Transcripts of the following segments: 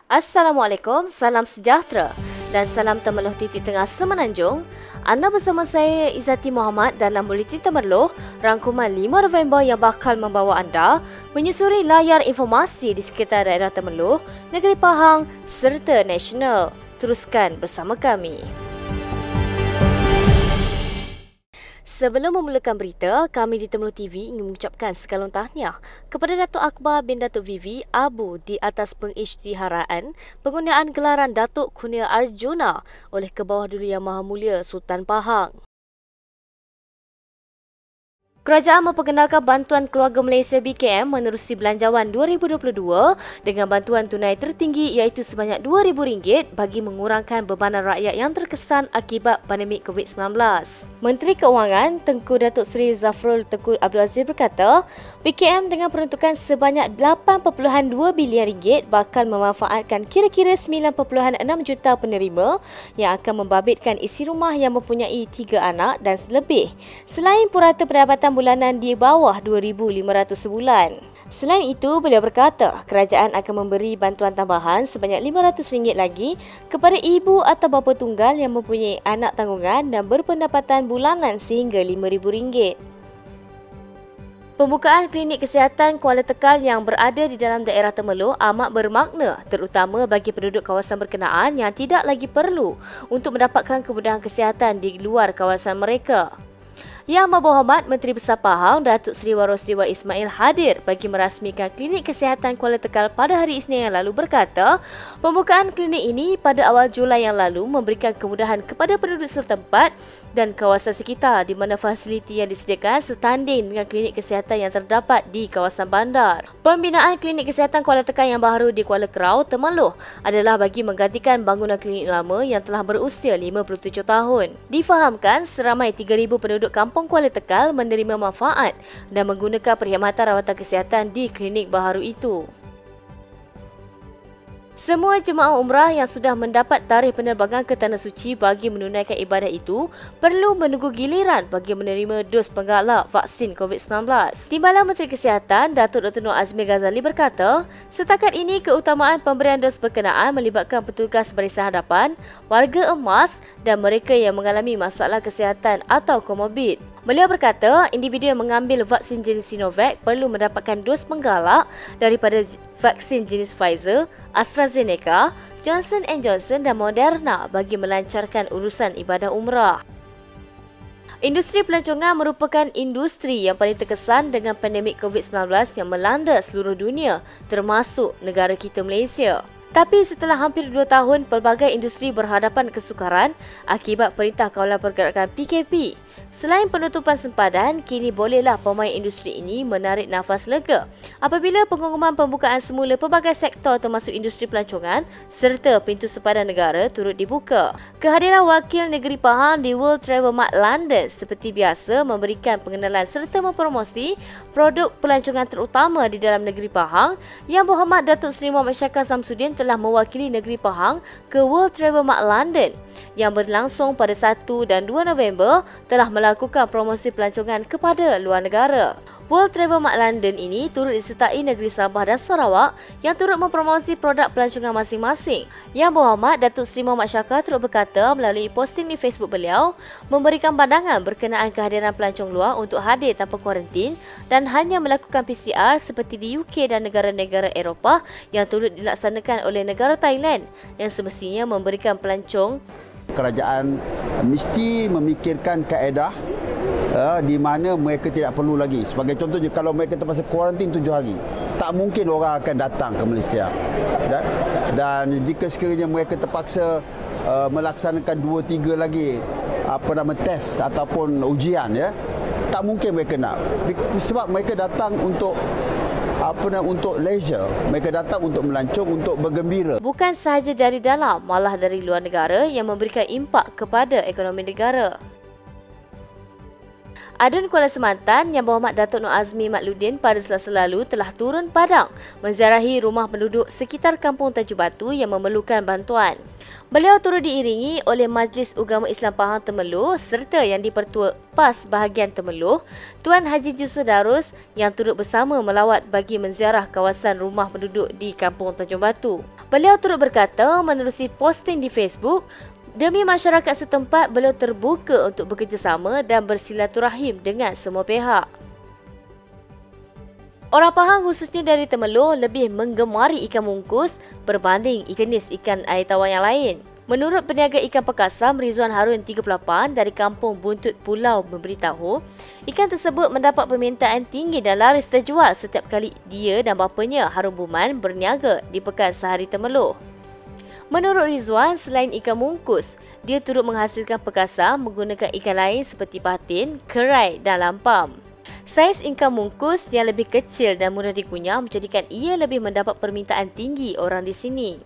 Assalamualaikum, salam sejahtera dan salam Temerloh Titik Tengah Semenanjung. Anda bersama saya Izzati Muhammad dalam Buletin Temerloh rangkuman 5 November yang bakal membawa anda menyusuri layar informasi di sekitar daerah Temerloh, Negeri Pahang serta nasional. Teruskan bersama kami. Sebelum memulakan berita, kami di Temerloh TV ingin mengucapkan segalon tahniah kepada Datuk Akbar bin Datuk Vivi Abu di atas pengisytiharaan penggunaan gelaran Datuk Kurnia Arjuna oleh Kebawahduli Yang Maha Mulia Sultan Pahang. Kerajaan memperkenalkan bantuan keluarga Malaysia BKM menerusi belanjawan 2022 dengan bantuan tunai tertinggi iaitu sebanyak RM2,000 bagi mengurangkan bebanan rakyat yang terkesan akibat pandemik COVID-19. Menteri Keuangan Tengku Datuk Seri Zafrul Tengku Abdul Aziz berkata, BKM dengan peruntukan sebanyak RM8.2 bilion bakal memanfaatkan kira-kira 9.6 juta penerima yang akan membabitkan isi rumah yang mempunyai 3 anak dan lebih, selain purata pendapatan bulanan di bawah RM2,500 sebulan. Selain itu, beliau berkata kerajaan akan memberi bantuan tambahan sebanyak RM500 lagi kepada ibu atau bapa tunggal yang mempunyai anak tanggungan dan berpendapatan bulanan sehingga RM5,000. Pembukaan klinik kesihatan Kuala Tekal yang berada di dalam daerah Temerloh amat bermakna terutama bagi penduduk kawasan berkenaan yang tidak lagi perlu untuk mendapatkan kemudahan kesihatan di luar kawasan mereka. Yang Berhormat Menteri Besar Pahang Datuk Seri Warosdewa Ismail hadir bagi merasmikan klinik kesihatan Kuala Tekal pada hari Isnin yang lalu berkata, pembukaan klinik ini pada awal Julai yang lalu memberikan kemudahan kepada penduduk setempat dan kawasan sekitar di mana fasiliti yang disediakan setanding dengan klinik kesihatan yang terdapat di kawasan bandar. Pembinaan klinik kesihatan Kuala Tekal yang baru di Kuala Kerau, Temerloh adalah bagi menggantikan bangunan klinik lama yang telah berusia 57 tahun. Difahamkan seramai 3,000 penduduk kampung Kuala Tekal menerima manfaat dan menggunakan perkhidmatan rawatan kesihatan di klinik baharu itu. Semua jemaah umrah yang sudah mendapat tarikh penerbangan ke Tanah Suci bagi menunaikan ibadat itu perlu menunggu giliran bagi menerima dos penggalak vaksin COVID-19. Timbalan Menteri Kesihatan Datuk Dr. Nur Azmi Ghazali berkata, setakat ini keutamaan pemberian dos berkenaan melibatkan petugas barisan hadapan, warga emas dan mereka yang mengalami masalah kesihatan atau komorbid. Beliau berkata, individu yang mengambil vaksin jenis Sinovac perlu mendapatkan dos penggalak daripada vaksin jenis Pfizer, AstraZeneca, Johnson & Johnson dan Moderna bagi melancarkan urusan ibadah umrah. Industri pelancongan merupakan industri yang paling terkesan dengan pandemik COVID-19 yang melanda seluruh dunia, termasuk negara kita Malaysia. Tapi setelah hampir 2 tahun pelbagai industri berhadapan kesukaran akibat Perintah Kawalan Pergerakan PKP. Selain penutupan sempadan, kini bolehlah pemain industri ini menarik nafas lega apabila pengumuman pembukaan semula pelbagai sektor termasuk industri pelancongan serta pintu sempadan negara turut dibuka. Kehadiran wakil negeri Pahang di World Travel Mart London seperti biasa memberikan pengenalan serta mempromosi produk pelancongan terutama di dalam negeri Pahang. Yang Berhormat Datuk Seri Muhammad Syakar Samsudin telah mewakili negeri Pahang ke World Travel Mart London yang berlangsung pada 1 dan 2 November telah melakukan promosi pelancongan kepada luar negara. World Travel Mart London ini turut disertai negeri Sabah dan Sarawak yang turut mempromosi produk pelancongan masing-masing. Yang Berhormat Datuk Seri Muhammad Syakar turut berkata melalui posting di Facebook beliau, memberikan pandangan berkenaan kehadiran pelancong luar untuk hadir tanpa kuarantin dan hanya melakukan PCR seperti di UK dan negara-negara Eropah yang turut dilaksanakan oleh negara Thailand yang semestinya memberikan pelancong. Kerajaan mesti memikirkan kaedah di mana mereka tidak perlu lagi. Sebagai contohnya, kalau mereka terpaksa kuarantin 7 hari, tak mungkin orang akan datang ke Malaysia. Dan jika sekiranya mereka terpaksa melaksanakan 2-3 lagi test ataupun ujian, tak mungkin mereka nak. Sebab mereka datang untuk leisure, mereka datang untuk melancong, untuk bergembira. Bukan sahaja dari dalam, malah dari luar negara yang memberikan impak kepada ekonomi negara. Adun Kuala Semantan Yang Berhormat Datuk Nur Azmi Matludin pada Selasa lalu telah turun padang menziarahi rumah penduduk sekitar Kampung Tanjung Batu yang memerlukan bantuan. Beliau turut diiringi oleh Majlis Ugama Islam Pahang Temerloh serta Yang di-Pertua PAS Bahagian Temerloh, Tuan Haji Jusuf Darus yang turut bersama melawat bagi menziarah kawasan rumah penduduk di Kampung Tanjung Batu. Beliau turut berkata menerusi posting di Facebook, demi masyarakat setempat, beliau terbuka untuk bekerjasama dan bersilaturahim dengan semua pihak. Orang Pahang khususnya dari Temerloh lebih menggemari ikan mungkus berbanding jenis ikan air tawar yang lain. Menurut peniaga ikan Pekasam Rizwan Harun 38 dari Kampung Buntut Pulau memberitahu, ikan tersebut mendapat permintaan tinggi dan laris terjual setiap kali dia dan bapanya Harun Buman berniaga di Pekan Sehari Temerloh. Menurut Rizwan, selain ikan mungkus, dia turut menghasilkan Pekasam menggunakan ikan lain seperti patin, kerai dan lampam. Saiz ikan mungkus yang lebih kecil dan mudah dikunyah menjadikan ia lebih mendapat permintaan tinggi orang di sini.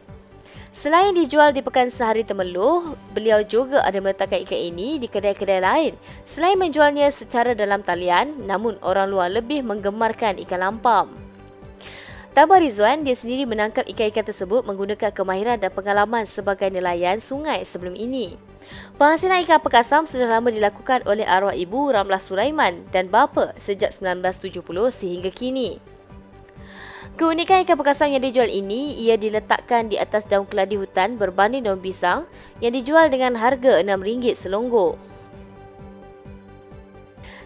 Selain dijual di Pekan Sehari Temerloh, beliau juga ada meletakkan ikan ini di kedai-kedai lain selain menjualnya secara dalam talian, namun orang luar lebih menggemarkan ikan lampam. Tambah Rizwan, dia sendiri menangkap ikan-ikan tersebut menggunakan kemahiran dan pengalaman sebagai nelayan sungai sebelum ini. Penghasilan ikan Pekasam sudah lama dilakukan oleh arwah ibu Ramlah Sulaiman dan bapa sejak 1970 sehingga kini. Keunikan ikan Pekasam yang dijual ini, ia diletakkan di atas daun keladi hutan berbanding daun pisang yang dijual dengan harga RM6 selonggok.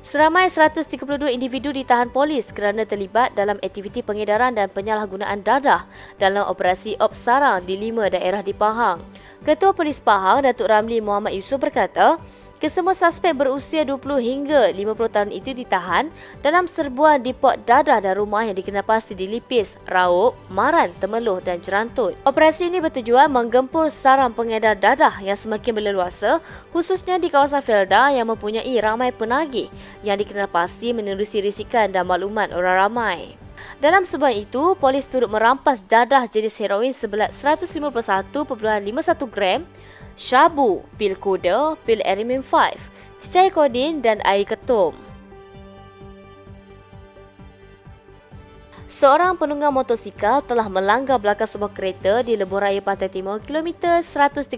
Seramai 132 individu ditahan polis kerana terlibat dalam aktiviti pengedaran dan penyalahgunaan dadah dalam operasi Ops Sarang di 5 daerah di Pahang. Ketua Polis Pahang, Datuk Ramli Muhammad Yusof berkata, kesemua suspek berusia 20 hingga 50 tahun itu ditahan dalam serbuan depot dadah dan rumah yang dikenal pasti di Lipis, Raub, Maran, Temerloh dan Cerantut. Operasi ini bertujuan menggempur sarang pengedar dadah yang semakin berleluasa, khususnya di kawasan Felda yang mempunyai ramai penagih yang dikenal pasti menerusi risikan dan maklumat orang ramai. Dalam sebuah itu, polis turut merampas dadah jenis heroin seberat 151.51 gram, syabu, pil koda, pil Erimin 5, cecair kodin dan air ketum. Seorang penunggang motosikal telah melanggar belakang sebuah kereta di lebuh raya Pantai Timur kilometer 138.1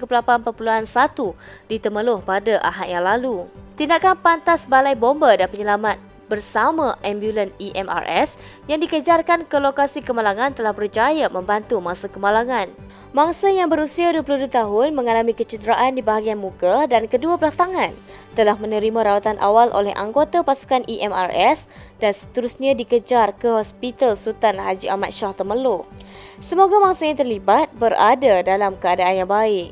di Temerloh pada Ahad yang lalu. Tindakan pantas Balai Bomba dan Penyelamat bersama ambulan EMRS yang dikejarkan ke lokasi kemalangan telah berjaya membantu mangsa kemalangan. Mangsa yang berusia 22 tahun mengalami kecederaan di bahagian muka dan kedua belah tangan telah menerima rawatan awal oleh anggota pasukan EMRS dan seterusnya dikejar ke Hospital Sultan Haji Ahmad Shah Temerloh. Semoga mangsa yang terlibat berada dalam keadaan yang baik.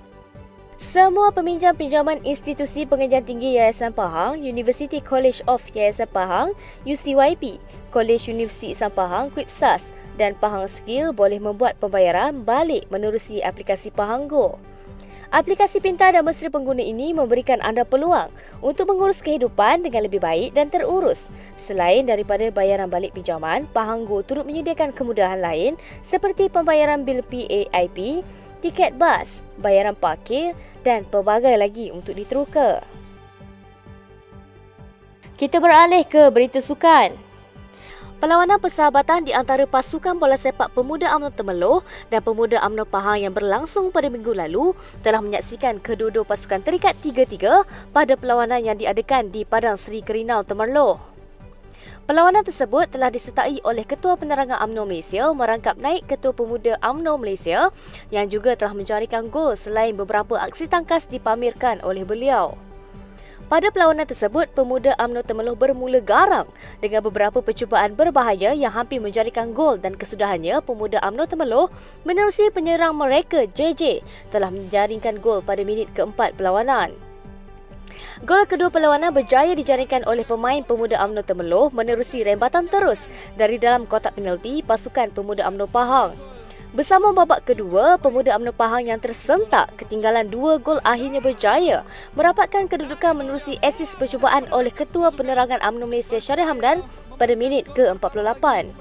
Semua peminjam pinjaman Institusi Pengajian Tinggi Yayasan Pahang, University College of Yayasan Pahang, UCYP, College Universiti Islam Pahang, QUIPSAS dan Pahang Skill boleh membuat pembayaran balik menerusi aplikasi Pahang Go. Aplikasi pintar dan mesra pengguna ini memberikan anda peluang untuk mengurus kehidupan dengan lebih baik dan terurus. Selain daripada bayaran balik pinjaman, Pahang Go turut menyediakan kemudahan lain seperti pembayaran bil PAIP, tiket bas, bayaran parkir dan pelbagai lagi untuk diteruka. Kita beralih ke berita sukan. Perlawanan persahabatan di antara pasukan bola sepak Pemuda UMNO Temerloh dan Pemuda UMNO Pahang yang berlangsung pada minggu lalu telah menyaksikan kedua-dua pasukan terikat 3-3 pada perlawanan yang diadakan di Padang Seri Kerinal Temerloh. Perlawanan tersebut telah disertai oleh Ketua Penerangan UMNO Malaysia merangkap naik Ketua Pemuda UMNO Malaysia yang juga telah menjarikan gol selain beberapa aksi tangkas dipamerkan oleh beliau. Pada perlawanan tersebut, Pemuda UMNO Temerloh bermula garang dengan beberapa percubaan berbahaya yang hampir menjarikan gol dan kesudahannya Pemuda UMNO Temerloh menerusi penyerang mereka JJ telah menjaringkan gol pada minit keempat perlawanan. Gol kedua perlawanan berjaya dijaringkan oleh pemain Pemuda UMNO Temerloh menerusi rembatan terus dari dalam kotak penalti pasukan Pemuda UMNO Pahang. Bersama babak kedua, Pemuda UMNO Pahang yang tersentak ketinggalan 2 gol akhirnya berjaya merapatkan kedudukan menerusi asis percubaan oleh Ketua Penerangan UMNO Malaysia Syarif Hamdan pada minit ke-48.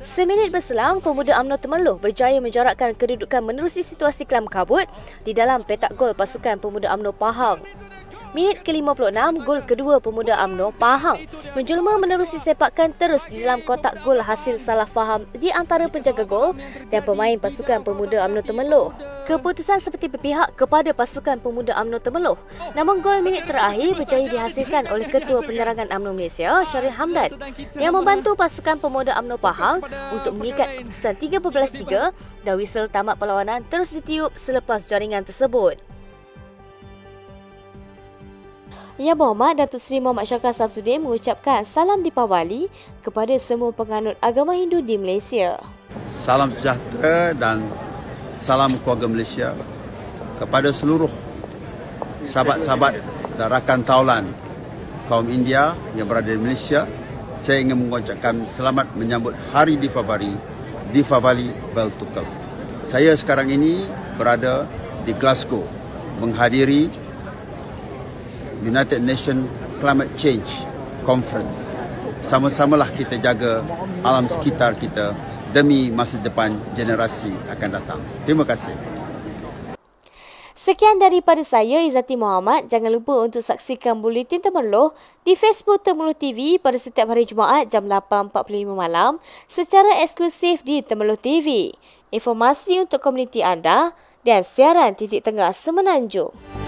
Seminit berselang, Pemuda UMNO Temerloh berjaya menjarakkan kedudukan menerusi situasi kelam kabut di dalam petak gol pasukan Pemuda UMNO Pahang. Minit ke-56, gol kedua pemuda UMNO, Pahang, menjelma menerusi sepakan terus di dalam kotak gol hasil salah faham di antara penjaga gol dan pemain pasukan pemuda UMNO Temerloh. Keputusan seperti berpihak kepada pasukan pemuda UMNO Temerloh. Namun gol minit terakhir berjaya dihasilkan oleh Ketua Penerangan UMNO Malaysia, Syaril Hamdan, yang membantu pasukan pemuda UMNO Pahang untuk mengikat keputusan 13-3 dan whistle tamat perlawanan terus ditiup selepas jaringan tersebut. Yang Berhormat Datuk Seri Muhammad Syakar Samsudin mengucapkan salam Deepawali kepada semua penganut agama Hindu di Malaysia. Salam sejahtera dan salam keluarga Malaysia kepada seluruh sahabat-sahabat dan rakan taulan kaum India yang berada di Malaysia. Saya ingin mengucapkan selamat menyambut Hari Deepawali Beltukal. Saya sekarang ini berada di Glasgow menghadiri United Nations Climate Change Conference. Sama-samalah kita jaga alam sekitar kita demi masa depan generasi akan datang. Terima kasih. Sekian daripada saya, Izzati Muhammad. Jangan lupa untuk saksikan Buletin Temerloh di Facebook Temerloh TV pada setiap hari Jumaat jam 8.45 malam secara eksklusif di Temerloh TV. Informasi untuk komuniti anda dan siaran titik tengah Semenanjung.